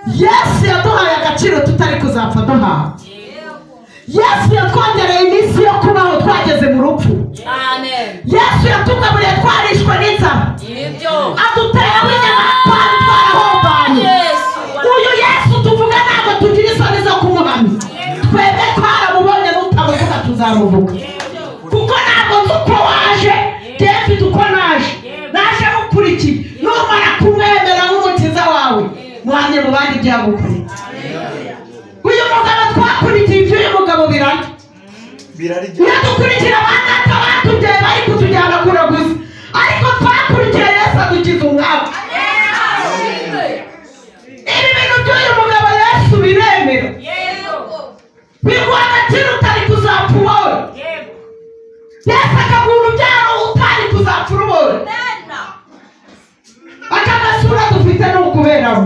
Yesu yaduhaye agaciro tutari kuzapfa duhawe. Yesu yatwongereye iminsi yo kubaho twageze mu rupfu. Amen. Yesu yatugaburiye twarishwe n'inzara. Ibyo. Aduteraho inyama twari twarahombanye. Uyu Yesu tuvuga ntabwo tugira isoni zo kumuhamya. Twebwe twaramubonye n'utamuvuga tuzamuvuga. Kuko ntabwo nzi uko waje, David uko naje. Naje mukurikiye. Numara kumwemera nk'umukiza wawe, muhamye mu bandi byagukuriye. Uyu mugabo twakurikiye ibyo uyu mugabo birarya. Yadukurikira abana batubyaye bari kutujyana kuraguza. Ariko twakurikiye Yesu adukiza umwami. Ibi bintu by'uyu mugabo Yesu biremera. Biguha agaciro utari kuzapfa wowe. Yesu akaguha urubyaro utari kuzapfa wowe. Aka gasura dufite ni ukuberaho.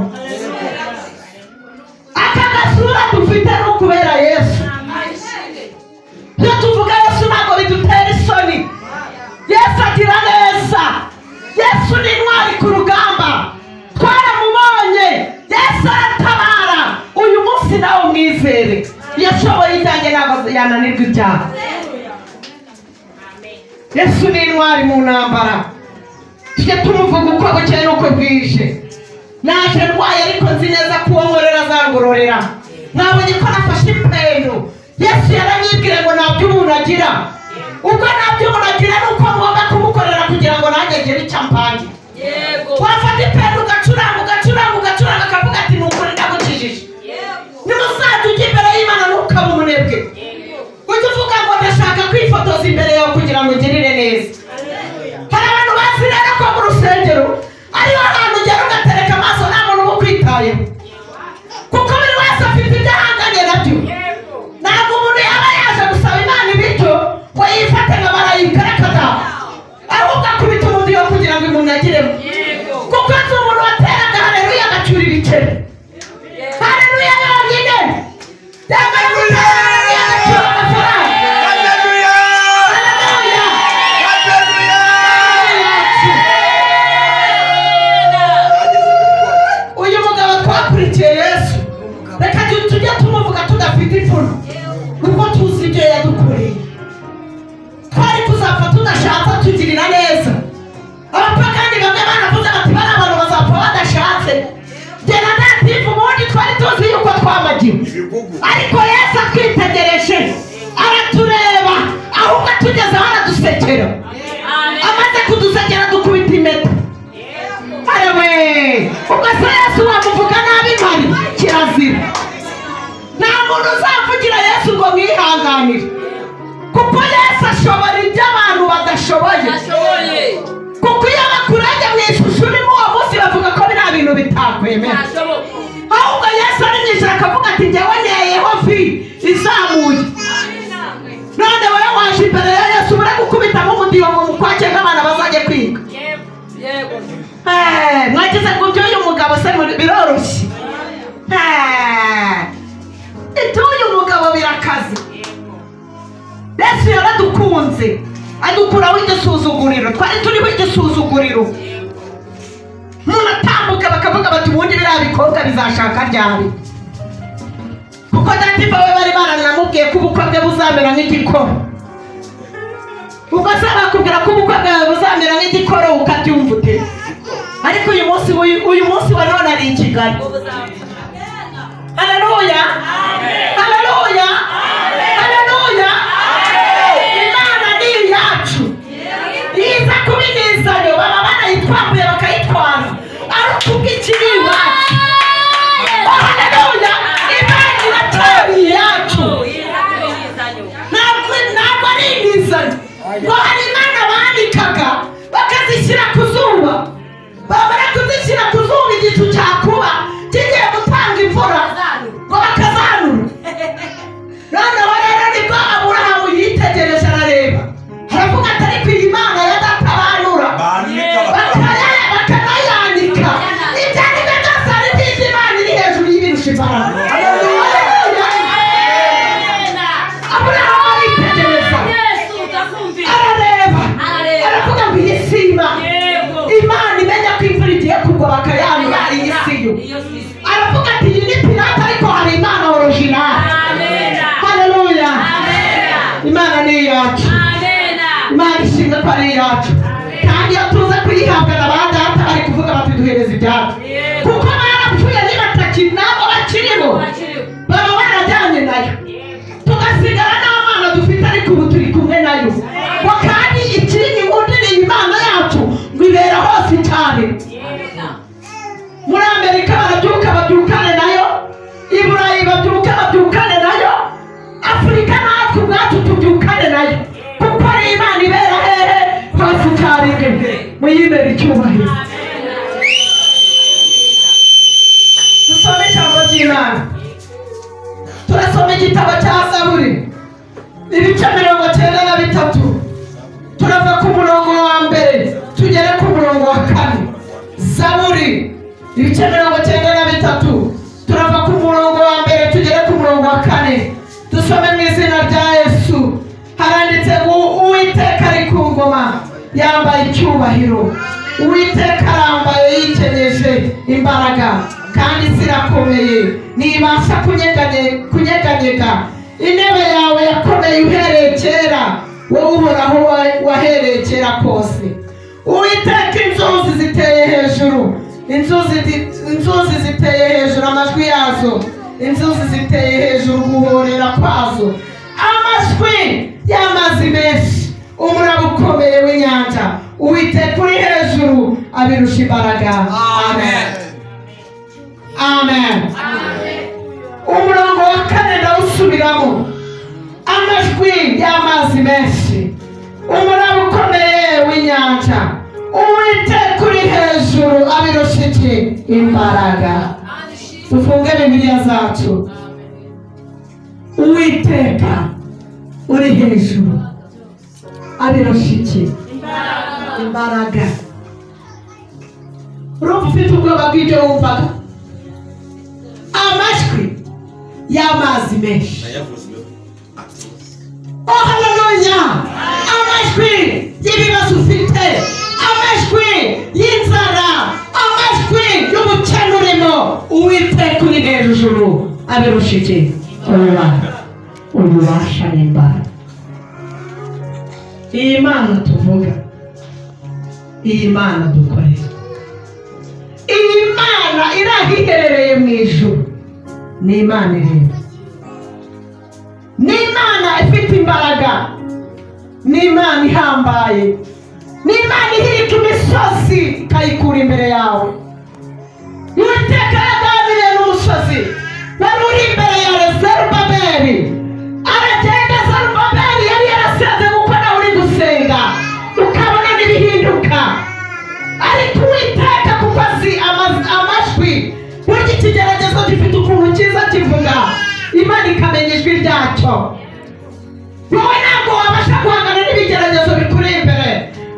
Aka gasura dufite ni ukubera Yesu. Iyo tuvuga Yesu ntabwo bidutera isoni. Yesu agira neza. Yesu ni intwari ku rugamba. Twaramubonye. Yesu aratabara. Uyu munsi nawe mwizere. Yashoboye ibyanjye ntabwo yananirwa ibyaha. Yesu ni intwari mu ntambara. Tujye tumuvuga uko bukeye n'uko bwije. Naje ndwaye ariko nzi neza ko uwo nkorera azangororera. Mwabonye ko nafashe ipendo. Yesu yaranyibwira ngo ntabyo umuntu agira. Ubwo ntabyo umuntu agira ni uko ngomba kumukorera kugira ngo nanjye ngire icyo ampange. Wafata ipendo ugacuranga akavuga ati ni ukuri ndagukijije. Nimusaza ujya imbere y'Imana ntukaba umunebwe. Ujye uvuga ngo ndashaka kwifotoza imbere yawe kugira ngo ngirire neza. Hari abantu bazi rero ko mu rusengero ariho ahantu ugera ugatereka amaso nta muntu uba ukwitayeho. Kuko buri wese afite ibyo ahanganye nabyo. Ntabwo umuntu yaba yaje gusaba Imana ibiryo ngo yifate nka marayika rekada. Ahubwo akubita umudiho kugira ngo umuntu agiremo. Kuko nzi umuntu wateraga haleluya agacyura ibiceri. Haleluya yonyine. Haleluya agacyura amafaranga. Haleluya. Uyu mugabo twakurikiye Yesu. Reka tujye tumuvuga tudafite ipfuno. Kuko tuzi ibyo yadukoreye. Twari kuzapfa tudashatse tugirira neza. Abapagani bamwe baravuze bati bari abantu bazapfa badashatse. Jye na Datifu ubundi twari tuzi yuko twamagiwe. Ariko Yesu atwitegereje aratureba ahubwo tugezeho aradusekera. Amaze kudusekera dukubita impeta. Arewe ubwo se Yesu wamuvuga nabi mpari kirazira. Nta muntu uzavugira Yesu ngo mwihanganire. Kuko Yesu ashobora ibyo abantu badashoboye. Kuko iyo bakurage mu ishusho urimo uwo munsi bavuga ko biriya bintu bitakwemera. Ahubwo Yesu ari mu ijuru akavuga ati njyewe neyeho vi izamuye. None wowe waje imbere ya Yesu uri gukubitamo umudiho ngo mukwake nk'abana bazajye kwiga. Mwagize ngo by'uyu mugabo se biroroshye. Iby'uyu mugabo birakaze. Yesu yaradukunze adukuraho igisuzuguriro. Twari turiho igisuzuguriro. Umuntu atambuka bakavuga bati ubundi biriya bikobwa bizashaka ryari. Kuko Datifu we bari baranamubwiye ko ubukwe bwe buzamera nk'igikoro. Ubwo se bakubwira ko ubukwe bwawe buzamera nk'igikoro ukabyumva ute? Ariko uyu munsi wa none ari i Kigali. Haleluya. Haleluya. Haleluya. Imana ni iyacu. Iza kubinezanya baba banayitwambuye bakayitwara. Ariko ubw'ikiri iwacu. Haleluya. Imana iracyari iyacu. Ntabwo ari imizanye. Ngo hari Imana bandikaga bakazishyira ku zuba. Bamara kuzishyira ku zuba igicu cyakuba kigiye gutanga imvura ngo bakazanura. Noneho rero nibwo Aburahamu yitegereje arareba. Haravuga ati ariko iyi Mana yadatabanura bakanayanika. Ibyo ari byo byose ari byiza Imana iri hejuru y'ibirusha imbaraga. Aburahamu aritegereza arareba aravuga ngo iyi si Imana imenya ko imvura igiye kugwa bakayanura iyi si yo. Aravuga ati iyacu kandi iyo tuza kuyihabwa na ba data bari kuvuga bati duhereze ibyacu kuko barapfuye nibatakiri nabo bakiriho baba barajyanye nayo tugasigara n'abana dufite ariko ubu turi kumwe nayo ngo kandi ikindi ngundiriye Imana yacu ngo ibera hose cyane muri Amerika barabyuka babyukane nayo i Burayi babyuka babyukane nayo Afurika natwe ubwacu tubyukane nayo kuko ari Imana ibera hehe hose cyane muyibere icyubahiro dusome ijambo ry'Imana turasoma igitabo cya Zaburi ibice 93 turava ku murongo wa mbere tugere ku murongo wa 4 Zaburi ibice 93 turava ku murongo wa mbere tugere ku murongo wa 4 dusome mu izina rya Yesu haranditse ngo Uwiteka ari ku ngoma yambaye icyubahiro Uwiteka arambaye yikenyeje imbaraga kandi zirakomeye nibasha kunyeganyega intebe yawe yakomeye uhereye kera wowe uhoraho wahereye kera kose Uwiteka inzuzi ziteye hejuru inzuzi ziteye hejuru amajwi yazo inzuzi ziteye hejuru guhorera kwazo amajwi y'amazi menshi umuraba ukomeye w'inyanja Uwiteka uri hejuru abirusha imbaraga amen amen umurongo wa 4 ndawusubiramo amajwi y'amazi menshi umuraba ukomeye w'inyanja Uwiteka uri hejuru abirusha imbaraga dufunge Bibiliya zacu Uwiteka uri hejuru abirusha imbaraga urumva ufite ubwoba bw'ibyo wumvaga amajwi y'amazi menshi oh haleluya amajwi y'ibibazo ufite amajwi y'inzara amajwi y'ubukene urimo Uwiteka uri hejuru abirusha ububasha n'imbaraga iyi Mana tuvuga iyi Mana dukorera iyi Mana irahiherereye mu ijuru ni Imana ireba ni Imana ifite imbaraga ni Imana ihambaye ni Imana ihirika imisozi ikayikura imbere yawe Uwiteka yaganiriye n'umusozi wari uri imbere ya Zerubabeli aragenda Zerubabeli yari yarasenze kuko nawe uri gusenga ukabona n'ibihinduka ariko Uwiteka kuko azi amajwi burya ikigeragezo gifite ukuntu cyiza kivuga Imana ikamenya ijwi ryacyo wowe ntabwo wabasha guhangana n'ibigeragezo bikuri imbere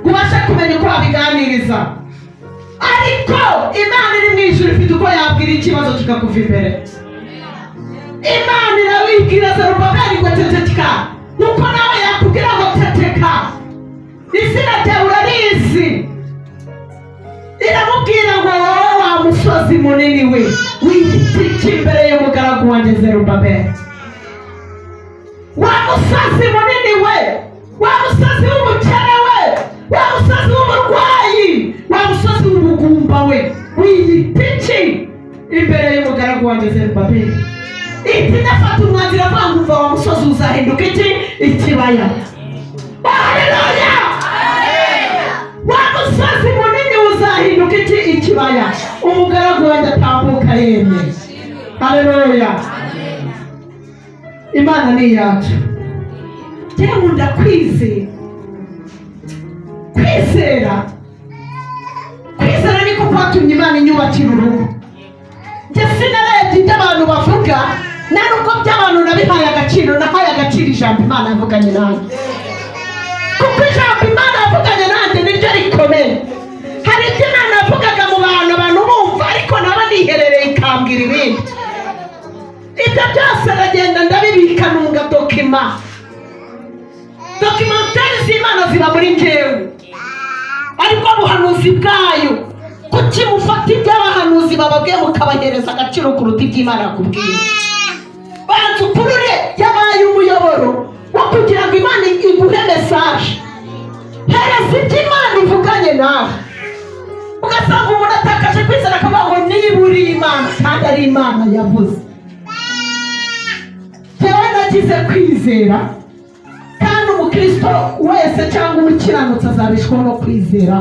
ubasha kumenya uko wabiganiriza ariko Imana iri mu ijuru ifite uko yabwira ikibazo kikakuva imbere Imana irabibwira Zerubabeli ngo teteka nuko nawe yakubwira ngo teteka izina ryawe urarizi iramubwira ngo wowe wa musozi munini we w'igiti cy'imbere y'umugaragu wanjye Zerubabeli wa musozi munini we wa musozi w'ubukene we wa musozi w'uburwayi wa musozi w'ubugumba we w'igiti imbere y'umugaragu wanjye Zerubabeli iti nafata umwanzuro avuga wa musozi uzahinduka ikibaya haleluya wa musozi munini uzahinduka ikibaya umugaragu wanjye atambuka yemye haleluya Imana ni iyacu njyewe nkunda kwizera niko kwatumye Imana inyubakira urugo njye sinarebye ibyo abantu bavuga nta nubwo by'abantu nabihaye agaciro nahaye agaciro ijambo Imana yavuganye nanjye kuko ijambo Imana yavuganye nanjye niryo rikomeye hari ibyo Imana yavugaga mu bantu bumva ariko naba niherereye ikambwira ibindi ibyo byose ndagenda ndabibika nunga dokimentari z'Imana ziba muri njyewe ariko ubuhanuzi bwayo kuki mufata iby'abahanuzi bababwiye mukabahereza agaciro kuruta iby'Imana yakubwiye banza ukurure yabaye umuyoboro wo kugira ngo Imana iguhe mesaje tegereza ibyo Imana ivuganye nawe. Ugasanga umuntu atakaje kwizera akavuga ngo niba uri Imana kandi ari Imana yavuze. Tewe nagize kwizera, kandi umukristo wese cyangwa umukiranutsi azabishwaho no kwizera.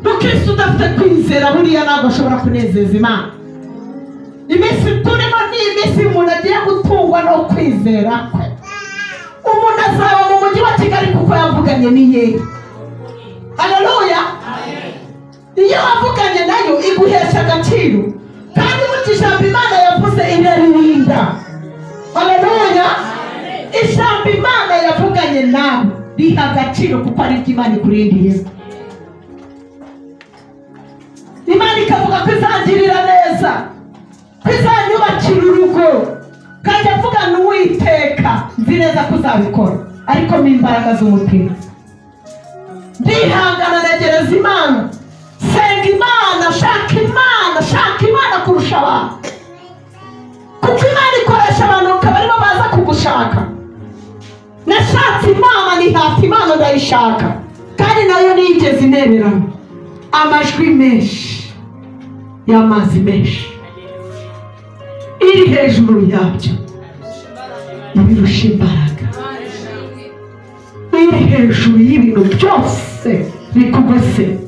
Umukristo udafite kwizera buriya ntabwo ashobora kunezeza Imana. Iminsi turimo ni iminsi umuntu agiye gutungwa no kwizera kwe. Umuntu azaba mu mujyi wa Kigali kuko yavuganye n'iye. Haleluya. Iyo wavuganye nayo iguhesha agaciro, kandi mu ijambo Imana yavuze iraririnda. Haleluya. Ijambo Imana yavuganye nawe riha agaciro kuko ari ibyo Imana ikurindiye. Imana ikavuga ko izangirira neza, ko izanyubakira urugo, kandi avuga n'Uwiteka nzi neza ko uzabikora, ariko mu imbaraga z'umutima. Ndihangana negereza Imana, senga Imana, shaka Imana kurusha abantu, kuko Imana ikoresha abantu bakaba aribo baza kugushaka. Nashatse Imana, nihata Imana ndayishaka, kandi nayo nigeze inererana amajwi menshi y'amazi menshi, iri hejuru yabyo ibirusha imbaraga, iri hejuru y'ibintu byose bikugose.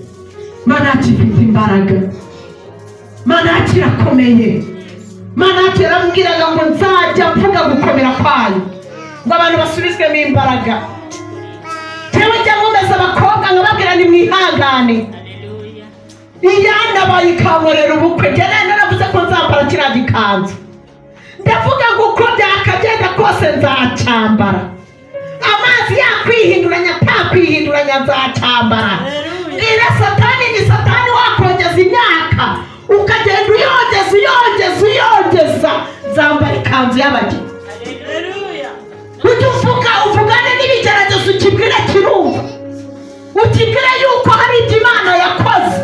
Mana ifite imbaraga, Mana irakomeye. Mana yarambwiraga ngo nzajya mvuga gukomera kwayo ngo abantu basubizwemo imbaraga. Tewe njya nkomeza abakobwa nkababwira ni mwihangane. Iyana bayikamurera ubukwe, njye naravuze ko nzambara kiriya gikanzu. Ndavuga ngo uko byakagenda kose nzacyambara. Amazi yakwihinduranya atakwihinduranya nzacyambara. Ira satani ni satani wakongeza imyaka, ukagenda uyongeza, nzambara ikanzu y'abageni. Ujye uvugane n'ibigeragezo, ukibwire kirumva, ukibwire yuko hari ibyo Imana yakoze,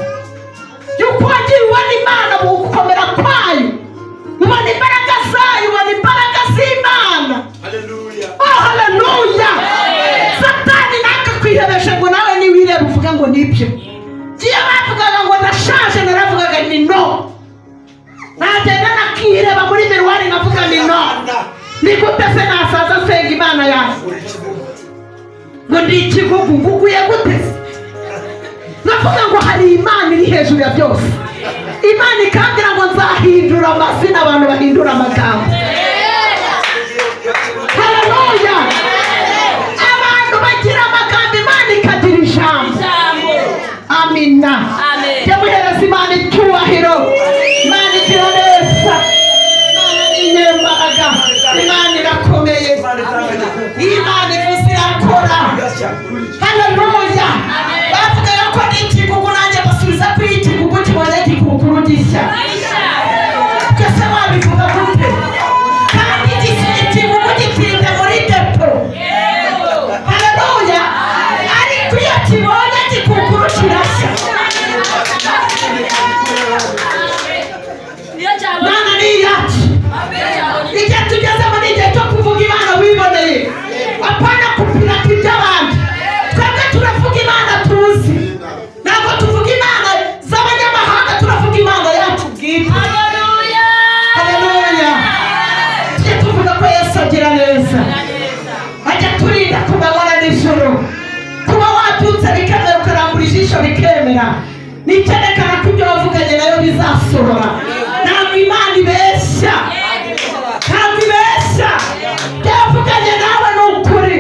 yuko wagiye ubona Imana mu gukomera kwayo, ubona imbaraga zayo, ubona imbaraga z'Imana. Oh haleluya. Satani nakakwihebesha ngo nawe niwireba uvuga ngo nibyo. Giye bavugaga ngo ndashaje, naravugaga ni no. Nagenda nakireba muri miruwari nkavuga ni no. Ni gute se nasaza senga Imana yawe ngo ndi ikigugu, nguguye gute? Navuga ngo hari Imana iri hejuru ya byose. Imana ikambwira ngo nzahindura amazina, abantu bahindura amagambo. Haleluya. Abantu bagira amagambo, Imana ikagira ijambo. Amina. Yamuhereza Imana icyubahiro. Imana igira neza, Imana ni inyembaraga, Imana irakomeye, Imana ivuze irakora. Haleluya. Bavugaga ko ni ikigugu, nanjye basubiza ko ikigugu kibonye igikukuru gishya. Kese wabivuga gute? Kandi ikigugu gitinda muri depo. Haleluya. Ariko iyo kibonye igikukuru kirashya. Mana ni iyacu. Igihe tugezemo ni igihe cyo kuvuga Imana wiboneye, apana kupirata iby'abandi. Twebwe turavuga Imana tuzi, ntabwo tuvuga Imana z'abanyamahanga, turavuga Imana yacu bwite. Haleluya. Haleluya. Tujye tuvuga ko Yesu agira neza, ajya turinda ku manywa na nijoro. Kuba wabyutse bikemera, ukarambura ijisho bikemera, nicyerekana ko ibyo wavuganye nayo bizasohora. Ntabwo Imana ibeshya, ntabwo ibeshya. Byavuganye nawe ni ukuri,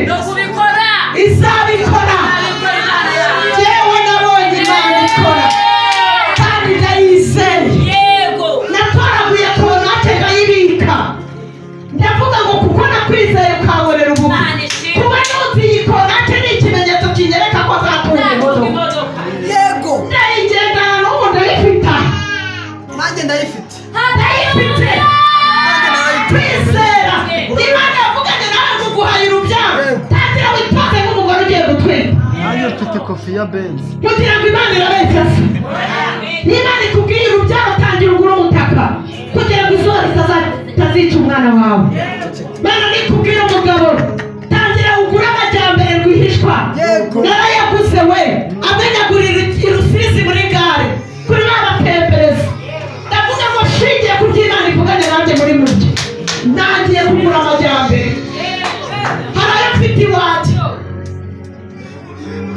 izabikora. Yewe nabonye Imana ikora, kandi ndayizeye. Natoraguye konate nkayibika. Ndavuga ngo kuko nakwizeye ukankorera ubukwe, kuba nuzi iyi konate ni ikimenyetso kinyereka ko azatunga imodoka. Ndayigendana n'ubu ndayifite. Nanjye ndayifite. Kwizera. Imana yavuganye nawe ngo guhaye urubyaro, tangira witoze nk'umugore ugiye gutwita. Nanjye mfite kofi ya Benz. Kugira ngo Imana irabeshya se. Imana ikubwiye urubyaro, tangira ugura umutaka kugira ngo izuba ritazica umwana wawe. Imana ikubwiye umugabo, tangira ugura amajyambere rwihishwa narayaguze we amenyagurira irusizi muri gare kuri babatembereza ndavuga ngo shingiye ku by'Imana ivugane nanjye muri muke nangiye kugura amajyambere hari ayo mfite iwacu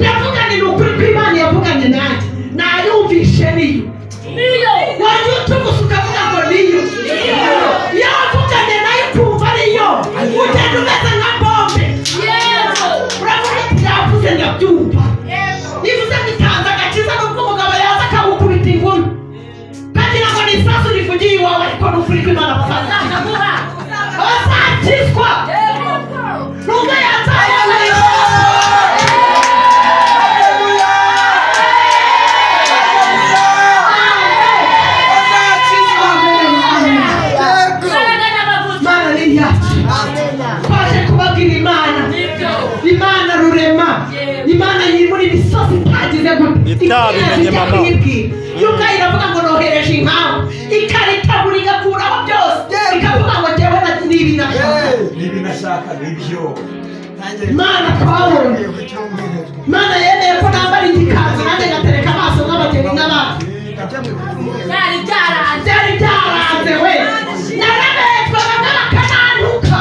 yavuganye ni ukuri kw'Imana yavuganye nanjye nayumvishe niyo wajya utugusa ukavuga ngo niyo yavuganye nayo ukumva niyo ugenda umeze nka bombe uravuga ati yavuze ndabyumva nivuze ngo itanze agakiza n'ubwo umugabo yaza akawukubita ingumi kagira ngo ni isasu rivugiye iwawe ariko n'ukuri kw'Imana bazakizwa nubwo yataye Imana rurema Imana yimuri imisozi itagize itabimenye mama yuko iravuga ngo nohereje inkamu ikaritabura igakuraho byose ikavuga ngo jyewe nibi nashaka nibyo Imana twabonye Imana yemeye ko nambara igikanzu nanjye ngatereka amaso nk'abageni n'abandi byari byaranze we narabetswe bamwe bakanantuka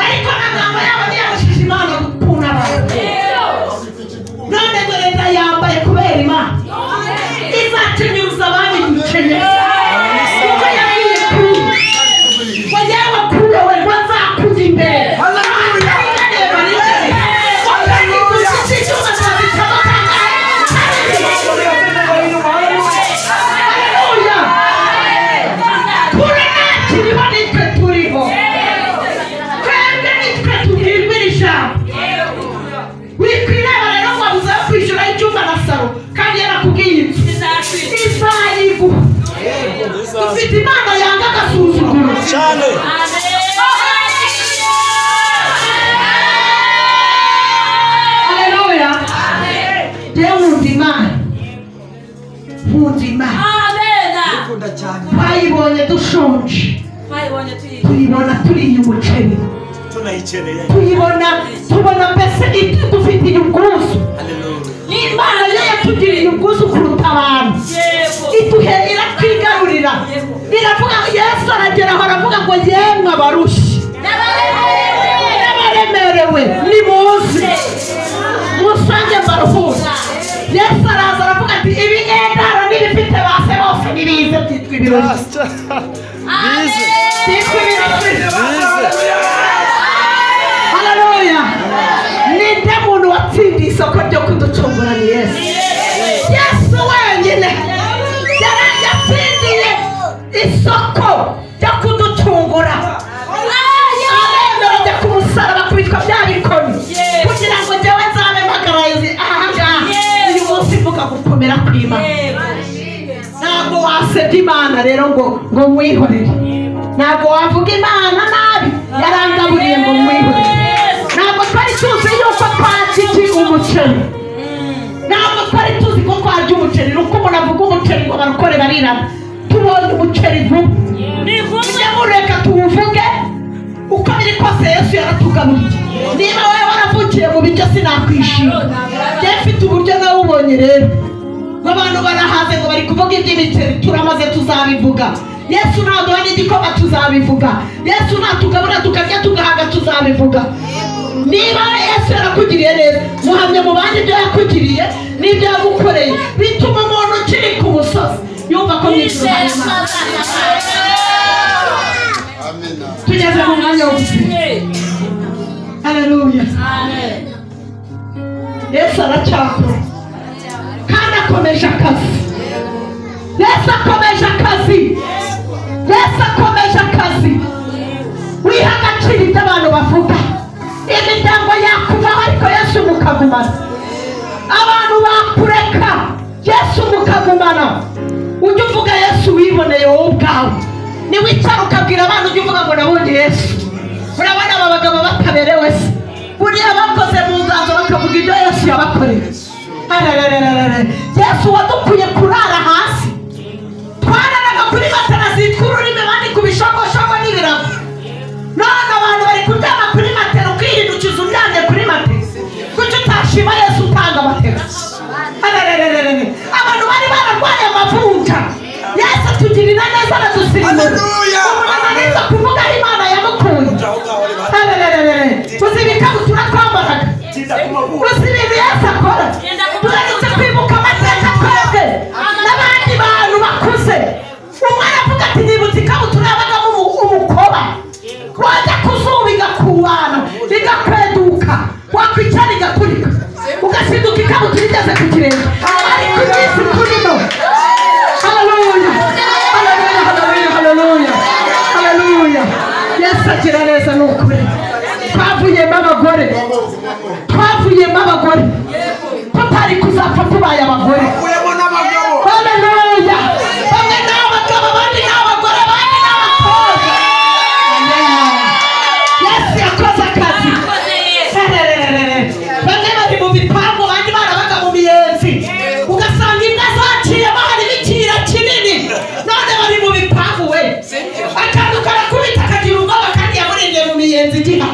ariko n'amagambo yabo ntiyabashije Imana gukunda abantu none ngo leta yambaye kubera Imana izakenyuza abandi gukenyeza kuko yagiye kuri ngo yewe kure we ngo nzakuza imbere ufite Imana yanga agasuzuguro cyane haleluya nkunda Imana twayibonye dushonje tuyibona turiye umuceri tubona mbese dufitiye ubwuzu Imana yo yatugiriye ubwuzu kuruta abantu iduhera kwigarurira iravuga ngo Yesu aragera aho aravuga ngo yemwe abarushye n'abaremerewe nimuze musange mbaruhure Yesu araza aravuga ati ibigendana n'ibifite base bose nibize byitwa ibirori byitwa ibirori haleluya ninde muntu watsindiye isoko ryo kuducungura ni Yesu Yesu wenyine yatsindiye isoko ryo kuducungura aremera ajya ku musaraba kubitwa bya bikoni kugira ngo njyewe nzabe mpagaraye ahangaha uyu munsi mvuga gukomera kw'Imana ntabwo wasebya Imana rero ngo mwihorere ntabwo wavuga Imana nabi yarangaburiye ngo mwihorere ntabwo twari tuzi yuko twakiki umuceri ntabwo twari tuzi ko twarya umuceri nuko umuntu avuga umuceri ngo barukore barirana tubonye umuceri vuba mujye mureka tuwuvuge uko biri kose Yesu yaratugaburiye niba wowe waravukiye mu biryo sinakwishima njye mfite uburyo nawe ubonye rero abantu barahaze ngo bari kuvuga iby'imiceri turamaze tuzabivuga Yesu naduha n'igikoma tuzabivuga Yesu natugabura tukarya tugahaga tuzabivuga niba Yesu yarakugiriye neza muhamye mu bandi ibyo yakugiriye n'ibyo yagukoreye bituma umuntu ukiri ku musozi yumva ko mwishura tugeze mu mwanya wo gusenga haleluya Yesu aracyakora kandi akomeje akazi Yesu akomeje akazi Yesu akomeje akazi wiha agaciro ibyo abantu bavuga imiryango yakuvaho ariko Yesu mukagumana abantu bakureka Yesu mukagumana ujya uvuga Yesu wiboneye wowe ubwawe niwicara ukabwira abantu ujya uvuga ngo nabonye Yesu urabona aba bagabo bataberewe se buriya bakoze mu nganzo bakavuga ibyo Yesu yabakoreye Yesu wadukuye kurara hasi twararaga kuri matera zitwa ururimi abandi ku bishogoshogo n'ibirago none abantu bari kuryama kuri matera ukihindukiza uryamye kuri matera kuki atugirira neza aradusirimura umuntu ananiza kuvuga aho Imana yamukuye uzi ibikabutura twambaraga uzi ibintu Yesu akora turaretse kwibuka amateka twebwe n'abandi bantu bakuze umwana avuga ati nibutse ikabutura yabagamo umukoba wajya kuzuba igakubana igakweduka wakwicara igakurika ugashiduka ikabutura igeze ku kirenge ariko iminsi turimo haleluya haleluya haleluya haleluya Yesu agira neza ni ukuri twavuyemo abagore tutari kuzapfa tubaye abagore haleluya bamwe ni abagabo abandi ni abagore abandi ni abakobwa Yesu yakoze akazi bamwe bari mu bipangu abandi barabaga mu miyenzi ugasanga inda zaciyemo harimo ikira kinini none bari mu bipangu we akantu karakubita akagira ubwoba kandi yamurindiye mu miyenzi igiha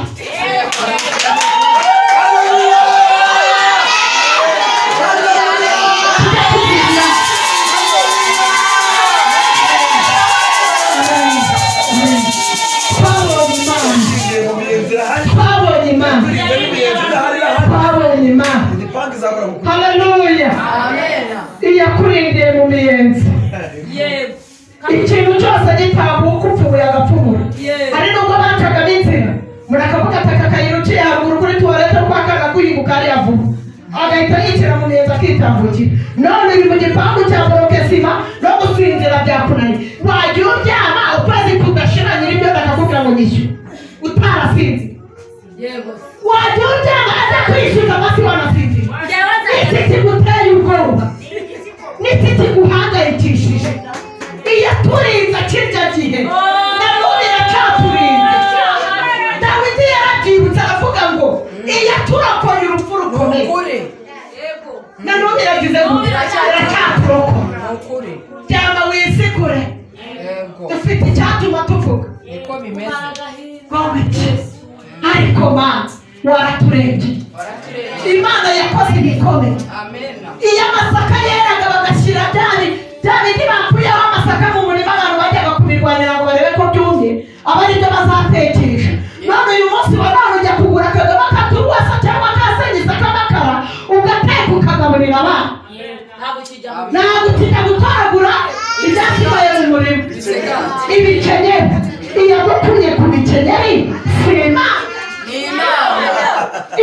haleluya iyaturindiye mu miyenzi ikintu cyose gitambuka upfuye agapfumura hari nubwo bacaga n'inzira murakavuga ataka akayira uciye haruguru kuri tuwarete kwakanga guhinguka hariya vuba agahita yicira mu miyenzi akitambukira none uri mu gipangu cya borokesima no gusinzira byakunaniye wajya uryama ukwezi kugashira nyiribyo ndakakubwira ngo nyishyure utarasinze wajya uryama aza kwishyuza amasi wanasinzira n'iki kiguteye ubwoba n'iki kiguhangayikishije iyaturinze kirya gihe nanubu iracyaturinze Dawidi yarabyibutse aravuga ngo iyaturakoye urupfu rukomeye nanubu iragize ngo iracyaturokoye byama wisigure dufite icyatuma tuvuga ngo iki ariko manzi waraturengeye Imana yakoze ibikomeye iyo amasaka yeraga bagashyira bya bindi bakuyeho amasaka mu murima abantu bajyaga kubirwanira ngo barebe ko byumye aba ari byo bazatekesha none uyu munsi wa none ujya kugura akagaba katuruwasa cyangwa kasenyisa k'amakara ugateka ukagaburira abana ntabwo ukijya gutoragura ibyasigaye mu murima ibikenyeri iyagukuye ku bikenyeri si Imana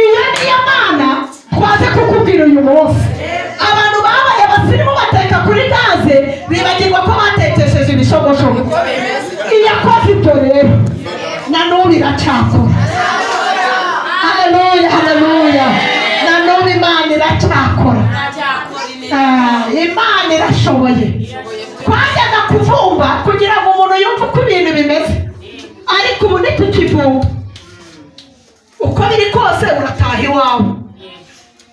iyo niyo Mana twaje kukubwira uyu munsi abantu babaye abasirimu bateka kuri gaze bibagirwa ko batekesheje ibishogoshogo iyakoze ibyo rero nanubu iracyakora haleluya haleluya nanubu Imana iracyakora Imana irashoboye twajyaga kuvumba kugira ngo umuntu yumve uko ibintu bimeze ariko ubu ntitukivumba uko biri kose urataha iwawe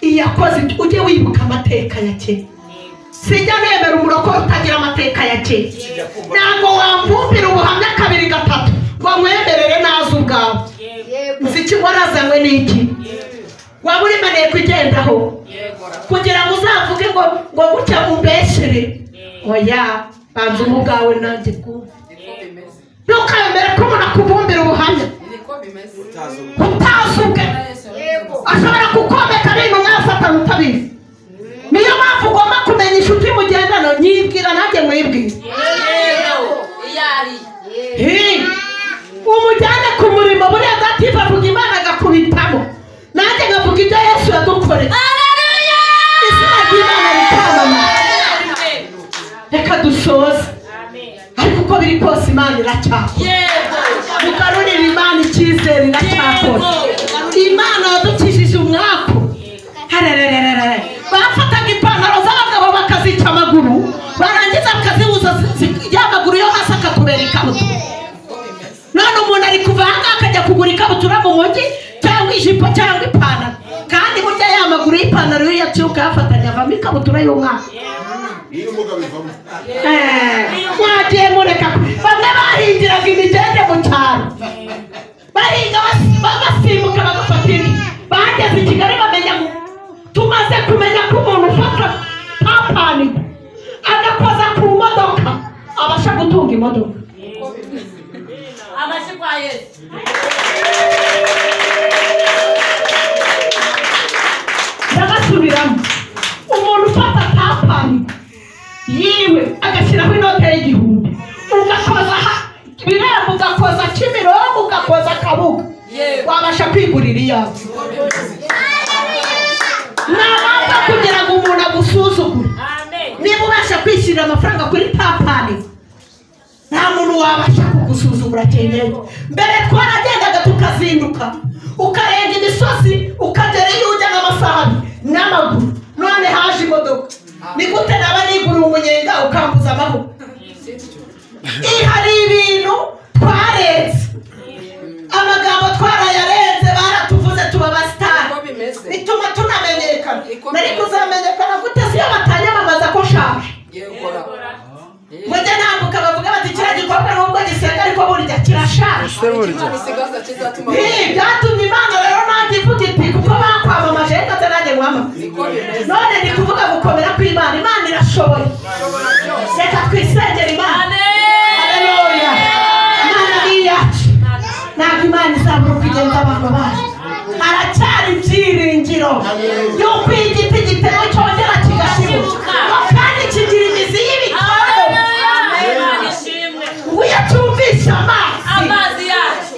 iyakoze ujye wibuka amateka ya kera sijya nemera umurokore utagira amateka ya kera ntabwo wamvumbira ubuhamya kabiri gatatu ngo mwemerere naze ubwawe nziki warazanywe n'iki waba urimaneye kugendaho kugira ngo uzavuge ngo gutya umbeshere oya banza umubwawe nanjye kumva ntukayemere ko umuntu akubumbira ubuhamya utazubwe ashobora kukomeka n'ibintu nka Satani utabizi niyo mpamvu ugomba kumenya inshuti mugendana nyibwira nanjye mwibwira umujyane ku murimo buriya dativa avuga Imana agakubitamo nanjye ngavuga ibyo Yesu yadukoreye izina ry'Imana rikamamara reka dusoze ariko uko biri kose Imana iracyakora mugarurire Imana icyizere iracyakora Imana yadukijije umwaku bafataga ipantaro z'abagabo bakazica amaguru barangiza bakazibuza y'amaguru yo hasi akakubera ikabutura none umuntu ari kuva ahangaha akajya kugura ikabutura mu mujyi cyangwa ijipo cyangwa ipantaro kandi burya ya maguru y'ipantaro yo yaciye ukayafatanya avamo ikabutura y'umwana mwagiye mureka bamwe bahingiraga imigende mu cyaro bahinga basimbuka bagafata indi bageze i Kigali bamenya tumaze kumenya ko umuntu ufata papani agakoza ku modoka abasha gutunga imodoka. Amashyi kwa Yesu. Ndabasubiramo. Umuntu ufata tapani yiwe agashyiraho inote y'igihumbi, ugakoza birembo, ugakoza Kimironko, ugakoza Kabuga, wabasha kwigurira iyawe. Ntabwo kugira ngo umuntu agusuzugure. Niba ubasha kwishyurira amafaranga kuri tapani, nta muntu wabasha kugusuzugura cyane. Mbere twaragendaga tukazinduka, ukarenga imisozi, ukagera iyo ujya n'amasaha n'amaguru. None haje imodoka. Ni gute naba nigura umunyenga ukambuza amaboko? Hari ibintu twarenze, amagambo twarayarenze, baratuvuze tuba abasitari, bituma tunamenyekana. Nari kuzamenyekana gute se iyo batanyamamaza ko nshaje? Mujye nambuka bavuga bati kiriya gikorwa nubwo gisenga ariko burya kirashaje. Byatumye Imana rero nanjye ivuga iti kuko bakwamamaje reka nanjye nkwamamaze. None ni kuvuga gukomera kw'Imana. Imana irashoboye. Reka twisengere Imana. Haleluya. Imana ni iyacu. Ntabwo Imana izabura kugenza abantu bayo. Haracyari ibyiringiro y'uko igiti giteye cyongera kigashibuka, kandi kigira imizi y'ibitaro. Iyo tumvise amazi yacu,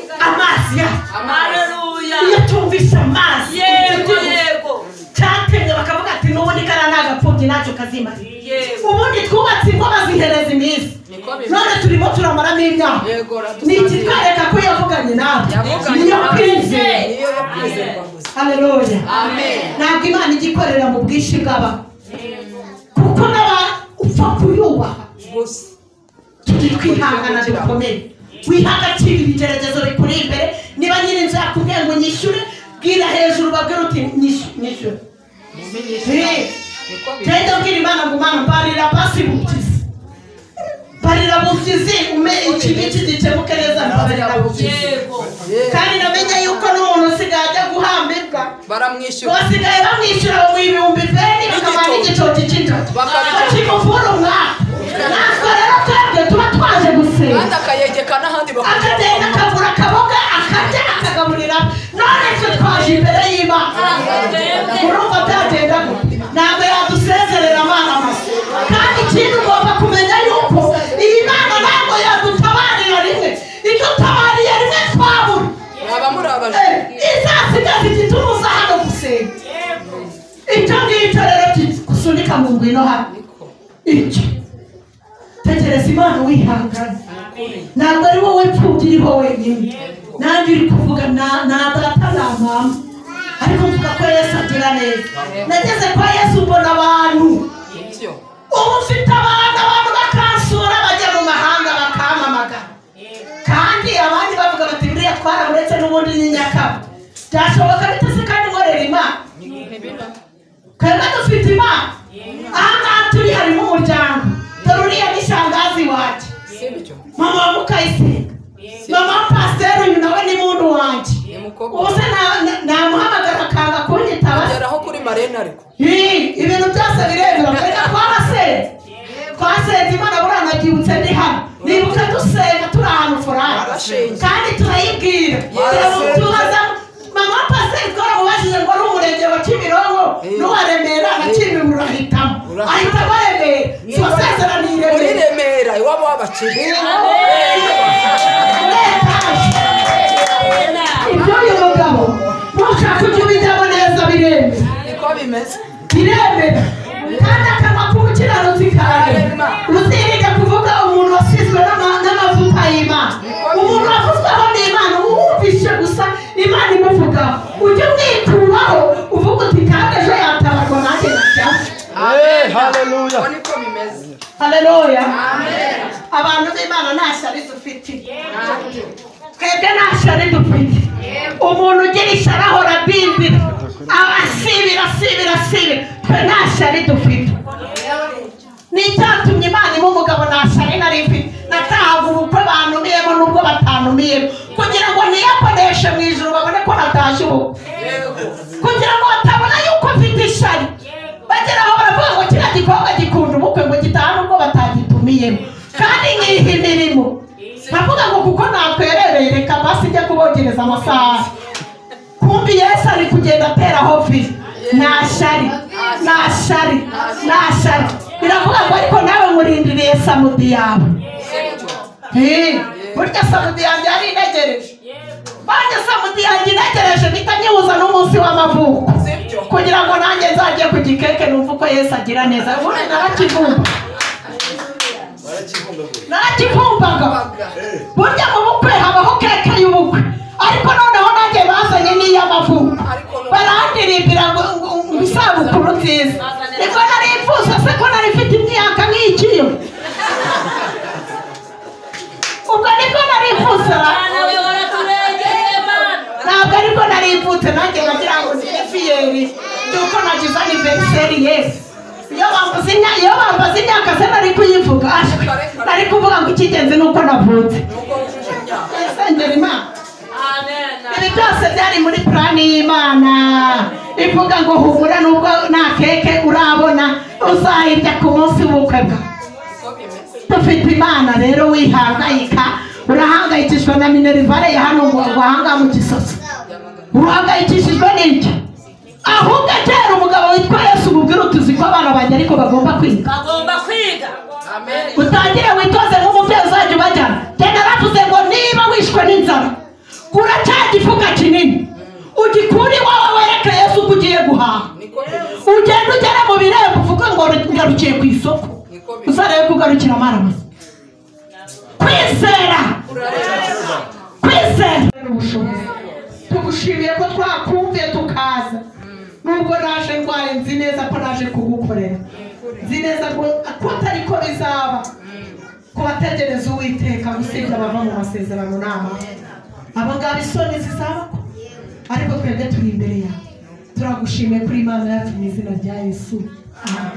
iyo tumvise amazi, yego cyatemye bakavuga ati n'ubundi kana n'agapfubyi ntacyo kazimara. Ubundi twubatse ingo bazihereza iminsi, none turimo turamaramo imyaka. Ni ikitwereka ko yavuganye nawe, niyo kwizera. Haleluya. Ntabwo Imana igikorera mu bwinshi bw'abantu, kuko n'aba upfa kuyubaha. Turi kwihangana bikomeye. Wihagakira ibigeragezo bikuri imbere. Niba nyine inzu yakubwiye ngo nyishyure, bwira hejuru babwira uti nyishyure. Tenda mbwira Imana ngo Imana mbarira basi bukizi. Barira bukizi ume iki gikemuke neza, mbarira bukizi. Kandi namenye yuko n'umuntu usigaye ajya guhambirwa baramwishyura. Basigaye bamwishyura mu ibihumbi 20 bakamara igitoki cy'intoki. Bakimuvura umwaka. Natwe rero twebwe tuba twaje gusenga. Kandi akayegeka n'ahandi bakagenda. Akagenda akagura akaboga akarya akagaburira. None twe twaje imbere y'Imana. Urumva byagenda gute? Ntabwo yadusezerera Imana amase. Kandi ikintu ugomba kumenya yuko iyi Mana ntabwo yadutabarira rimwe. Idutabariye rimwe twabura. Izasigaza igitumuza hano gusenga. Icyo ngicyo rero gusunika mu ngwino hano. Icyo tekereza Imana wihangana. Ntabwo ari wowe pfubyi iriho wenyine. Nanjye uri kuvuga na data na mama, ariko mvuga ko Yesu agira neza. Nageze kwa Yesu mbona abantu. Ubu ufite abantu bakansura bajya mu mahanga bakamamaga, kandi abandi bavuga bati buriya twaramuretse n'ubundi ni nyakaba. Byashoboka bite se kandi nkorera Imana? Kandi dufite Imana. Aha turi harimo umuryango. Uriya ni shangazi wacu, mama wa Mukayisenga, mama wa pasiteri, uyu nawe ni muntu wanjye. Ubuse namuhamagara akanga kunyitaba. Ageraho kuri marena ariko ibintu byose birebera. Reka twasenze Imana buriya nabyibutse ndi hano. Nibuka dusenga turi ahantu furayi, kandi turayibwira. Tubaza mama wa pasiteri twaramubajije ngo ari umurenge wa Kimironko n'uwa Remera na Kimihurura ahitamo Remera. Tubasezeraniye muri Remera iwabo w'abakire. Ibyo uyu mugabo ntushaka kujya ubijyamo neza biremera. Niko bimeze. Biremera. Kandi akanwa k'umukiranutsi kawe uzirinde kuvuga umuntu wasizwe n'amavuta y'Imana. Umuntu wavuzweho n'Imana wumvishe gusa Imana imuvugaho, ujye umwituraho uvuga uti kandi ejo yatabarwa nanjye nashyashya. Haleluya. Niko bimeze. Haleluya. Abantu b'Imana nta shyari dufite. Twebwe nta shyari dufite. Umuntu ugira ishyari ahora bimbira, abasibira. Twe nta shyari dufite. N'icyatumye Imana imuha umugabo nta shyari nari mfite. Natahaga ubukwe bantumiyemo n'ubwo batantumiyemo, kugira ngo niyakoreshe mu ijuru babone ko natashye ubukwe, kugira ngo batabona yuko mfite ishyari. Bagera aho baravuga ngo kiriya gikobwa gikunda ubukwe ngo gitaha n'ubwo batagitumiyemo. kandi nkiha imirimo ndavuga ngo kuko natwerereye reka basi njya kubogereza amasaha kumbi Yesu ari kugenda ateraho vi nashari biravuga ngo ariko nawe murindiriye samudi yawe burya samudi yanjye yari inegereje banjye samudi yanjye inegereje mpita nyihuza n'umunsi w'amavuko kugira ngo nanjye nzajye ku gikeke numva uko Yesu agira neza ubundi narakivumbaga burya mu bukwe habaho keke y'ubukwe ariko noneho nanjye bazanye n'iy'amavuko barandirimbira ngo isabukuru nziza niko nari mvuze se ko nari mfite imyaka nk'ikiyo ubwo nibwo nari mvuze ntabwo ariko nari mvutse nanjye nagira ngo ziri fiyeri yuko nagize aniveriseri Yesu iyo bambaza imyaka se nari kuyivuga nari kuvuga ngo ikigenzi nuko navutse sengera Imana ibi byose byari muri plani y'Imana ivuga ngo humura nubwo nta keke urabona uzahirya ku munsi w'ubukwe bwawe dufite Imana rero wihangayika urahangayikishwa na minerivare ya hano ngo wahanga mu Gisozi uhangayikishijwe n'iki ahubwo kera umugabo witwa Yesu umubwira utuzi ko abana banjye ariko bagomba kwiga utangire witoze nk'umubyeyi uzajya ubajyana njye naravuze ngo niba wishwe n'inzara gura cya gifuka kinini ugikure iwawe wereke Yesu ko ugiye guhaha ugenda ugere mu birembo uvuga ngo ngarukiye ku isoko uzarebe kugarukira amaramasa kwizera tugushimiye ko twakumviye tukaza nubwo naje ndwaye nzi neza ko naje kugukorera nzi neza ko atari ko bizaba ku bategereza Uwiteka gusibye abava mu masezerano n'ama abangaba isoni zizaba ariko twebwe turi imbere yawe turagushimiye kuri Imana yacu mu izina rya Yesu amen.